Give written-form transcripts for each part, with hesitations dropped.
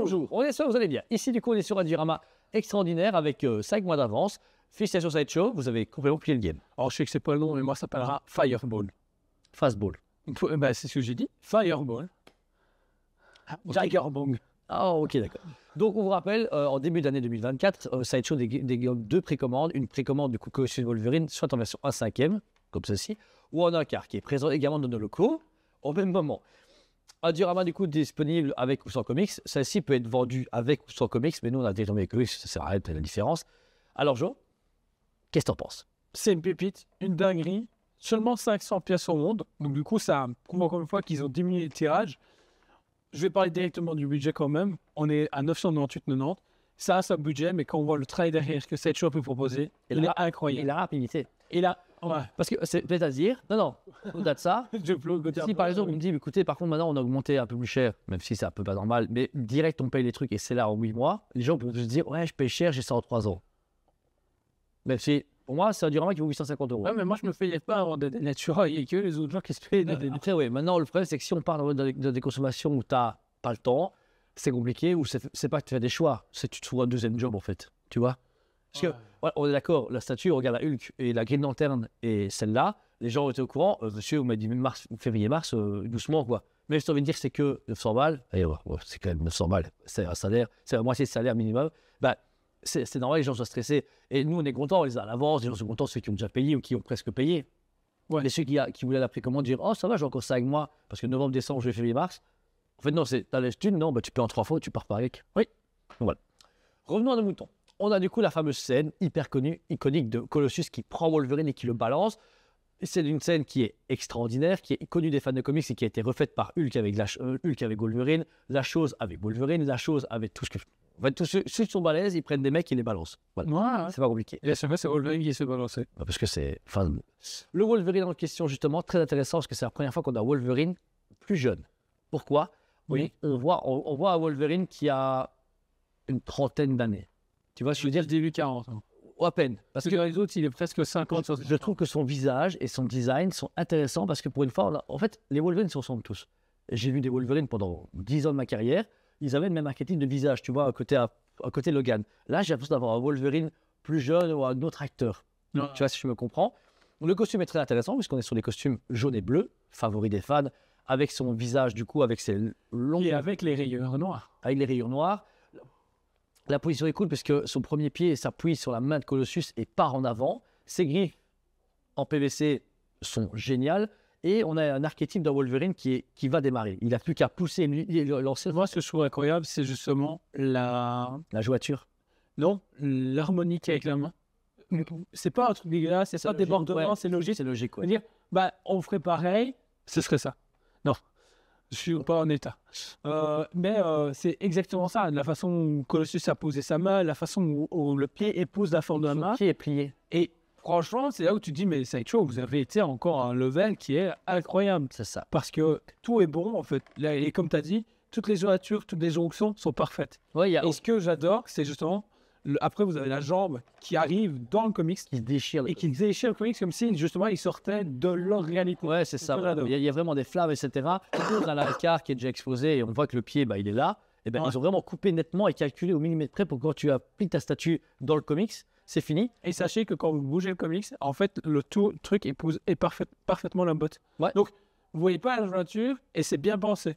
Bonjour, on est sûr que vous allez bien. Ici, du coup, on est sur un diorama extraordinaire avec 5 mois d'avance. Félicitations Sideshow, vous avez complètement plié le game. Alors, je sais que c'est pas le nom, mais moi, ça s'appellera Fireball. Fastball. Bah, c'est ce que j'ai dit. Fireball. Tigerbong. Ah, ok, d'accord. Donc, on vous rappelle, en début d'année 2024, Sideshow dégomme 2 précommandes. Une précommande du coup Costume Wolverine, soit en version 1/5, comme ceci, ou en un quart, qui est présent également dans nos locaux au même moment. Un diorama du coup disponible avec ou sans comics. Celle-ci peut être vendue avec ou sans comics, mais nous on a déterminé les comics, ça sert à rien de la différence. Alors Jo, qu'est-ce que t'en penses? C'est une pépite, une dinguerie. Seulement 500 pièces au monde. Donc, du coup, ça prouve encore une fois qu'ils ont diminué le tirage. Je vais parler directement du budget quand même. On est à 998,90. Ça a son budget, mais quand on voit le travail derrière que cette shop peut proposer, il est incroyable. Et la rapidité. Et là, ouais. Parce que c'est peut-être à dire, non, au-delà de ça, si par exemple on me dit, écoutez, par contre maintenant on a augmenté un peu plus cher, même si c'est un peu pas normal, mais direct on paye les trucs et c'est là en 8 mois, les gens peuvent se dire, ouais, je paye cher, j'ai ça en 3 ans. Même si, pour moi, c'est un diorama qui vaut 850 €. Ouais, mais moi je me fais pas avoir des Natura, il y a que les autres gens qui se payent des Après, oui, maintenant le problème c'est que si on part dans des consommations où tu n'as pas le temps, c'est compliqué, ou c'est pas que tu fais des choix, c'est que tu trouves un deuxième job en fait, tu vois. Parce que, ouais, on est d'accord, la statue, on regarde la Hulk et la Green Lantern et celle-là, les gens étaient au courant, monsieur, vous m'avez dit février-mars, doucement quoi. Mais je t'ai envie de dire que c'est que 900 balles, et ouais, c'est quand même 900 balles, c'est un salaire, c'est la moitié de salaire minimum, bah, c'est normal, les gens sont stressés. Et nous, on est contents, on les a à l'avance, les gens sont contents, ceux qui ont déjà payé ou qui ont presque payé. Ouais. Et ceux qui voulaient la précommande dire, oh ça va, j'ai encore ça avec moi, parce que novembre, décembre, juillet, février, mars. En fait, non, t'as les thunes, non, bah, tu paies en 3 fois, tu pars pas avec. Oui. Donc, voilà. Revenons à nos moutons. On a du coup la fameuse scène hyper connue, iconique de Colossus qui prend Wolverine et qui le balance. C'est une scène qui est extraordinaire, qui est connue des fans de comics et qui a été refaite par Hulk avec Wolverine, la chose avec Wolverine, la chose avec tout ce que... En fait, tous ceux qui sont balèzes, ils prennent des mecs qui les balancent. Voilà. Ouais. C'est pas compliqué. Et à chaque fois, c'est Wolverine qui se balançait. Parce que c'est... Enfin, le Wolverine en question, justement, très intéressant parce que c'est la première fois qu'on a Wolverine plus jeune. Pourquoi? Oui. On voit un Wolverine qui a une trentaine d'années. Tu vois, je veux dire, début 40 ans. Ou à peine. Parce que dans les autres, il est presque 50. Je trouve que son visage et son design sont intéressants parce que pour une fois, en fait, les Wolverines se ressemblent tous. J'ai vu des Wolverines pendant 10 ans de ma carrière. Ils avaient le même archétype de visage, tu vois, à côté Logan. Là, j'ai l'impression d'avoir un Wolverine plus jeune ou un autre acteur. Ouais. Tu vois, si je me comprends. Le costume est très intéressant puisqu'on est sur des costumes jaunes et bleus, favoris des fans, avec son visage, du coup, avec ses longs... Et avec les rayures noires. Avec les rayures noires. La position est cool parce que son premier pied s'appuie sur la main de Colossus et part en avant. Ses griffes en PVC sont géniales. Et on a un archétype d'un Wolverine qui va démarrer. Il n'a plus qu'à pousser et lancer. Moi, ce que je trouve incroyable, c'est justement la jointure. Non, l'harmonique avec la main. C'est pas un truc dégueulasse, c'est pas débordement, c'est logique. C'est logique, ouais. Dire, bah, on ferait pareil, ce serait ça. Non, je suis pas en état. Mais c'est exactement ça. La façon où Colossus a posé sa main, la façon où le pied épouse la forme de la main. Le pied est plié. Et franchement, c'est là où tu te dis, mais Sideshow, vous avez été encore à un level qui est incroyable. C'est ça. Parce que tout est bon, en fait. Là, et comme tu as dit, toutes les jointures, toutes les jonctions sont parfaites. Ouais, et ce que j'adore, c'est justement, après, vous avez la jambe qui arrive dans le comics. Qui se déchire. Et qui déchire le comics comme si, justement, il sortait de l'organité. Ouais, c'est ça. Il y a vraiment des flammes, etc. On a l'arcade qui est déjà exposé et on voit que le pied, bah, il est là. Et ben, ils ont vraiment coupé nettement et calculé au millimètre près pour que quand tu appliques ta statue dans le comics, c'est fini. Et sachez que quand vous bougez le comics, en fait, le truc épouse parfaitement la botte. Ouais. Donc, vous voyez pas la jointure et c'est bien pensé.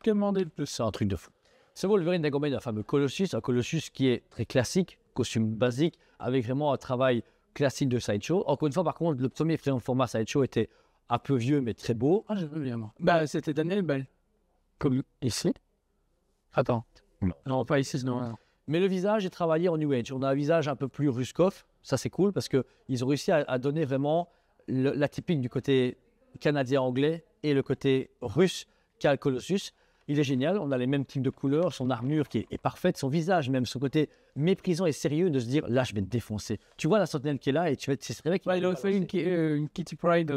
Que demander de plus? C'est un truc de fou. Ce Wolverine d'accompagne d'un fameux Colossus, un Colossus qui est très classique, costume basique, avec vraiment un travail classique de Sideshow. Encore une fois, par contre, le premier format Sideshow était un peu vieux, mais très beau. Ah, j'aime bien, moi. Bah, c'était Daniel Bell. Comme ici. Attends. Non, pas ici, non. Mais le visage est travaillé en New Age. On a un visage un peu plus Ruskov. Ça, c'est cool parce qu'ils ont réussi à donner vraiment l'atypique du côté canadien-anglais et le côté russe qu'a le Colossus. Il est génial. On a les mêmes types de couleurs. Son armure qui est parfaite. Son visage, même son côté méprisant et sérieux de se dire là, je vais te défoncer. Tu vois la sentinelle qui est là et tu vas te c'est vrai qu'il il a fait une Kitty Pryde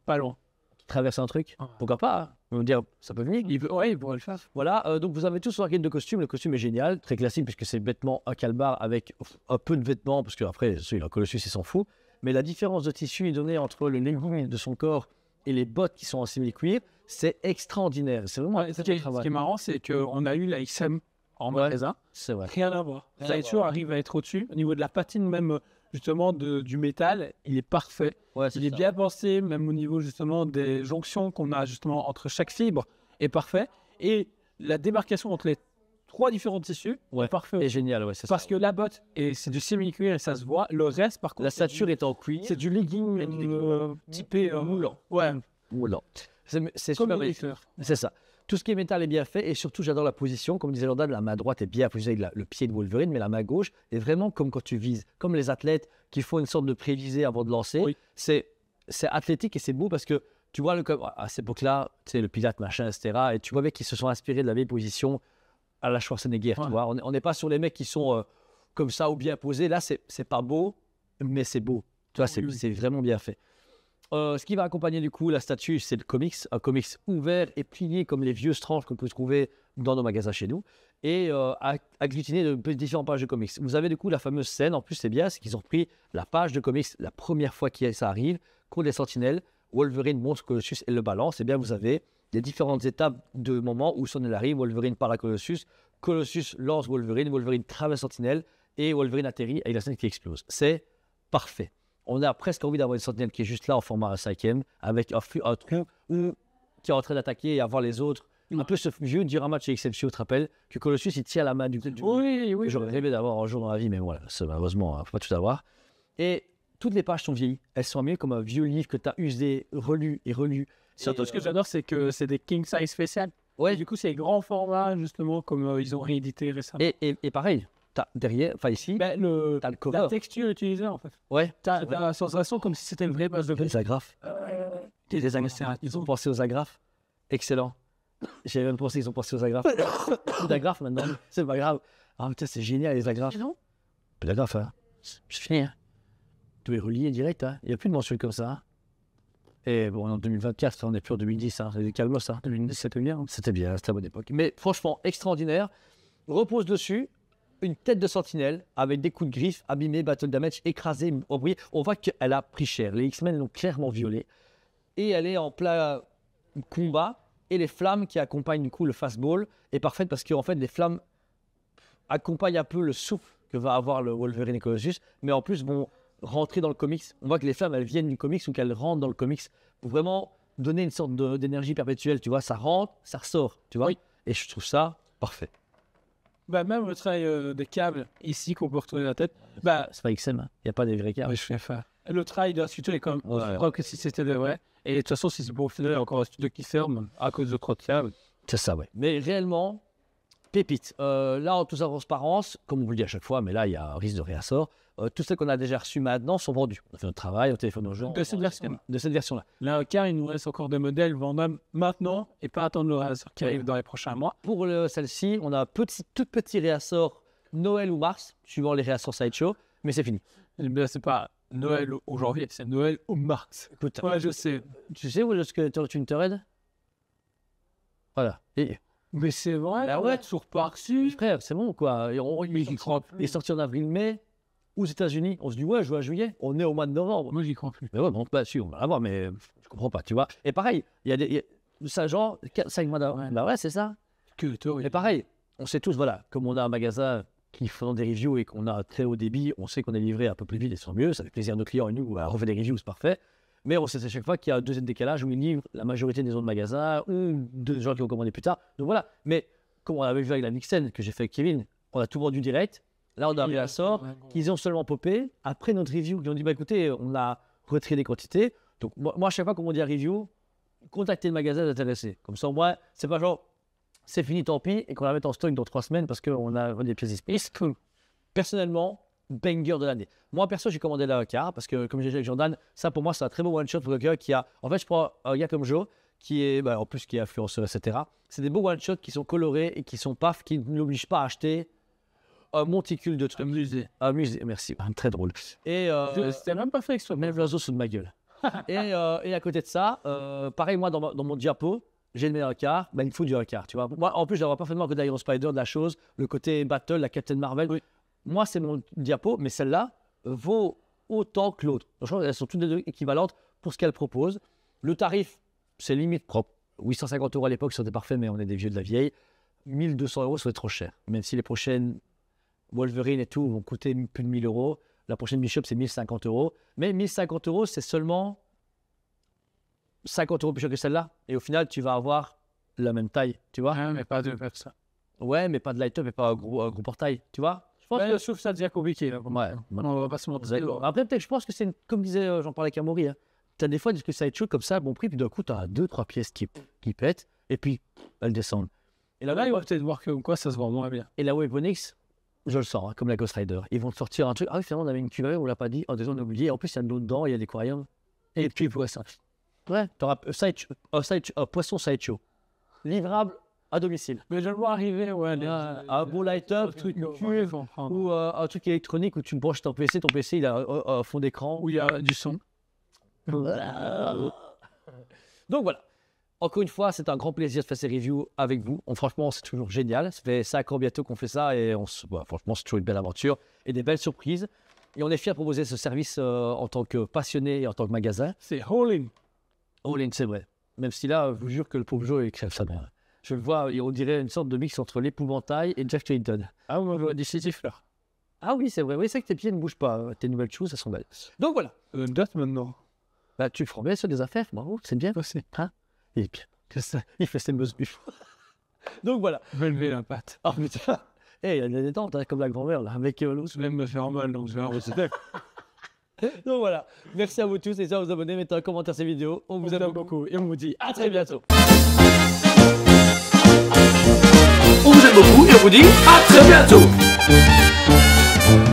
pas loin. Qui traverse un truc. Pourquoi pas hein. On va dire, ça peut venir. Il pourrait le faire. Voilà, donc vous avez tous sur la gamme de costumes. Le costume est génial, très classique, puisque c'est vêtements à calbar avec un peu de vêtements, parce qu'après, celui-là, Colossus, il s'en fout. Mais la différence de tissu est donnée entre le legging de son corps et les bottes qui sont en simili-cuir, c'est extraordinaire. C'est vraiment ce qui est marrant, c'est qu'on a eu la XM en magasin. C'est vrai. Rien à voir. Rien à Sideshow voir. arrive à être au-dessus. Au niveau de la patine, même justement du métal, il est parfait. Ouais, c'est Il est ça. bien pensé, même au niveau justement des jonctions qu'on a justement entre chaque fibre est parfait. Et la démarcation entre les 3 différents tissus Ouais. est parfait. C'est génial, ouais, c'est ça. Parce que la botte, c'est du semi-cuir et ça se voit. Le reste, par contre, La stature est en cuir. c'est du legging typé moulant. Ouais, Moulant. C'est comme super le bien. Richter. C'est ça. Tout ce qui est métal est bien fait et surtout j'adore la position. Comme disait Jordan, la main droite est bien positionnée avec le pied de Wolverine, mais la main gauche est vraiment comme quand tu vises. Comme les athlètes qui font une sorte de prévisé avant de lancer. Oui. C'est athlétique et c'est beau parce que tu vois, à cette époque-là, tu sais, le Pilate, machin, etc. Et tu vois bien qu'ils se sont inspirés de la vieille position à la Schwarzenegger. Ouais. Tu vois, on n'est pas sur les mecs qui sont comme ça ou bien posés. Là, c'est pas beau, mais c'est beau. Tu vois, Oui, oui. c'est vraiment bien fait. Ce qui va accompagner du coup la statue, c'est le comics, un comics ouvert et plié comme les vieux stranges qu'on peut trouver dans nos magasins chez nous, et agglutiné de différentes pages de comics. Vous avez du coup la fameuse scène, en plus c'est bien, c'est qu'ils ont repris la page de comics la première fois que ça arrive, contre les sentinelles, Wolverine montre Colossus et le balance, et bien vous avez les différentes étapes de moments où Sentinelle arrive, Wolverine parle à Colossus, Colossus lance Wolverine, Wolverine traverse Sentinelle, et Wolverine atterrit avec la scène qui explose. C'est parfait. On a presque envie d'avoir une sentinelle qui est juste là en format 5e, avec un trou qui est en train d'attaquer et avoir les autres. Un peu ce vieux diorama chez Excelsior, tu te rappelles, que Colossus il tient la main du Oui, oui. J'aurais rêvé d'avoir un jour dans la vie, mais voilà, malheureusement, il ne faut pas tout avoir. Et toutes les pages sont vieillies. Elles sont mieux comme un vieux livre que tu as usé, relu et relu. Surtout, ce que j'adore, c'est que c'est des king size spéciales. Ouais. Et du coup, c'est grand format, justement, comme ils ont réédité récemment. Et pareil, t'as derrière, enfin ici, Ben, t'as le cover. la texture utilisée, en fait. Ouais. T'as la sensation comme si c'était une vraie base de Les agrafes. Les agrafes. Ils ont pensé aux agrafes. Excellent. J'avais même pensé qu'ils ont pensé aux agrafes. Plus d'agrafes maintenant. C'est pas grave. Ah putain, c'est génial les agrafes. Non. Plus d'agrafes, hein. C'est fini, hein. Tout est relié direct, hein. Il n'y a plus de mensuel comme ça. Hein. Et bon, en 2024, on n'est plus en 2010, hein. C'est calme ça. 2010, c'était bien. C'était bien, c'était la bonne époque. Mais franchement, extraordinaire. Repose dessus une tête de sentinelle avec des coups de griffe, abîmés, battle damage, écrasé, embrouillé. On voit qu'elle a pris cher. Les X-Men l'ont clairement violée. Et elle est en plein combat. Et les flammes qui accompagnent du coup le fastball est parfaite parce qu'en fait, les flammes accompagnent un peu le souffle que va avoir le Wolverine et Colossus, mais en plus vont rentrer dans le comics. On voit que les flammes, elles viennent du comics ou qu'elles rentrent dans le comics pour vraiment donner une sorte d'énergie perpétuelle. Tu vois, ça rentre, ça ressort. Tu vois. Oui. Et je trouve ça parfait. Bah, même le travail des câbles ici qu'on peut retourner la tête. Bah, C'est pas XM, hein. Il n'y a pas des vrais câbles. oui, je fais faire. Le travail de la studio est comme. Ouais. Je crois que si c'était de vrai. Et de toute façon, si c'est pour finir, il y a encore un studio qui ferme à cause de trop de câbles. C'est ça, ouais. Mais réellement, pépite. Là, en toute transparence, comme on vous le dit à chaque fois, mais là, il y a un risque de réassort. Tout ce qu'on a déjà reçu maintenant sont vendus. On a fait notre travail, on téléphone aux gens. De cette version. De cette version-là. Là, au cas, il nous reste encore des modèles vendables maintenant et pas attendre le réassort qui arrive dans les prochains mois. Pour celle-ci, on a un tout petit réassort Noël ou mars, suivant les réassorts Sideshow, mais c'est fini. Eh bien, c'est pas Noël au janvier, c'est Noël au mars. Écoute, Ouais, je sais. tu sais où est-ce que tu me te raides? Voilà. Et, Mais c'est vrai, Bah on ouais. a toujours pas reçu. frère, c'est bon quoi. Mais j'y crois Il est plus. sorti en avril-mai aux États-Unis. On se dit, ouais, juin, juillet. On est au mois de novembre. Moi, j'y crois plus. Mais ouais, bon, bah si, on va l'avoir, mais je comprends pas, tu vois. Et pareil, il y a des. Ça, genre, 5 mois d'avant. Ouais. Bah ouais, c'est ça. Que toi, oui. Mais pareil, on sait tous, voilà, comme on a un magasin qui font des reviews et qu'on a un très haut débit, on sait qu'on est livré un peu plus vite et c'est mieux. Ça fait plaisir à nos clients et nous, on refait des reviews, c'est parfait. Mais on sait à chaque fois qu'il y a un deuxième décalage où ils livrent la majorité des autres magasins ou de gens qui ont commandé plus tard. Donc voilà. Mais comme on avait vu avec la Nixon que j'ai fait avec Kevin, on a tout vendu direct. Là, on a un réassort qu'ils ont seulement popé. Après notre review, ils ont dit, bah écoutez, on a retiré des quantités. Donc moi à chaque fois qu'on dit un review, contactez le magasin intéressé. Comme ça, moi, c'est pas genre, c'est fini, tant pis, et qu'on la mette en stock dans 3 semaines parce qu'on a des pièces disponibles. Personnellement, banger de l'année. Moi, perso, j'ai commandé la car parce que, comme j'ai dit avec Jordan, ça pour moi, c'est un très beau one-shot pour quelqu'un qui a. En fait, je prends un gars comme Joe, qui est, en plus, qui est influenceur, etc. C'est des beaux one-shots qui sont colorés et qui sont paf, qui ne l'obligent pas à acheter un monticule de trucs. Un musée, merci, très drôle. Et C'était même pas fait exprès. même l'oiseau sous de ma gueule. et à côté de ça, pareil, moi, dans mon diapo, j'ai le meilleur car, il me faut du car, tu vois. Moi, en plus, je vois parfaitement le côté Iron Spider de la chose, le côté Battle, la Captain Marvel. Oui. Moi, c'est mon diapo, mais celle-là vaut autant que l'autre. Donc, je crois qu'elles sont toutes les deux équivalentes pour ce qu'elles proposent. Le tarif, c'est limite propre. 850 € à l'époque, c'était parfait, mais on est des vieux de la vieille. 1200 euros, ça va être trop cher. Même si les prochaines Wolverine et tout vont coûter plus de 1000 euros. La prochaine Bishop, c'est 1050 euros. Mais 1050 euros, c'est seulement 50 euros plus cher que celle-là. Et au final, tu vas avoir la même taille, tu vois. Ouais, mais pas de faire ça. Ouais, mais pas de light-up et pas un gros portail, tu vois. Je pense Je trouve ça devient compliqué. Là, Ouais. on va pas se mentir. Après, peut-être, je pense que c'est, comme disait, j'en parlais avec Amaury, hein. Tu as des fois que ça va être chaud comme ça, bon prix, puis d'un coup, tu as 2-3 pièces qui pètent, et puis elles descendent. Et Là, il va peut-être voir que quoi ça se vend moins bien. Et la Weapon X, je le sens, hein, comme la Ghost Rider. Ils vont te sortir un truc. Ah oui, finalement, on avait une cuvée, on l'a pas dit. Oh, désolé, on a oublié. En plus, il y a de l'eau dedans, il y a des aquariums. Et puis, poisson. Ouais, tu auras poisson sideshow. Livrable à domicile. Mais je le vois arriver, ouais. Un bon light-up, truc ou un truc électronique où tu branches ton PC il a un fond d'écran. où il y a du son. Donc voilà. Encore une fois, c'est un grand plaisir de faire ces reviews avec vous. Franchement, c'est toujours génial. Ça fait 5 ans bientôt qu'on fait ça et franchement, c'est toujours une belle aventure et des belles surprises. Et on est fiers de proposer ce service en tant que passionné et en tant que magasin. C'est All-in. All-in, c'est vrai. Même si là, je vous jure que le pauvre Joe, ça bien. Je le vois, on dirait une sorte de mix entre l'épouvantail et Jack Clayton. Ah oui, on voit des là. Ah oui, c'est vrai. Oui, c'est que tes pieds ne bougent pas. Tes nouvelles choses, elles sont belles. Donc voilà. Date maintenant. Bah, tu feras bien sur des affaires. Bravo, c'est bien. Passé. Hein? Et puis, il fait ses mesures. Donc voilà. Je vais lever la patte. Ah putain. Il y a des détentes, hein, comme la grand-mère, là, avec l'eau. Je vais me faire mal, donc je vais arrêter. Donc voilà. Merci à vous tous. N'hésitez pas à vous abonner, mettez un commentaire ces vidéos. On vous aime beaucoup. Et on vous dit À très bientôt. On vous aime beaucoup et on vous dit à très bientôt.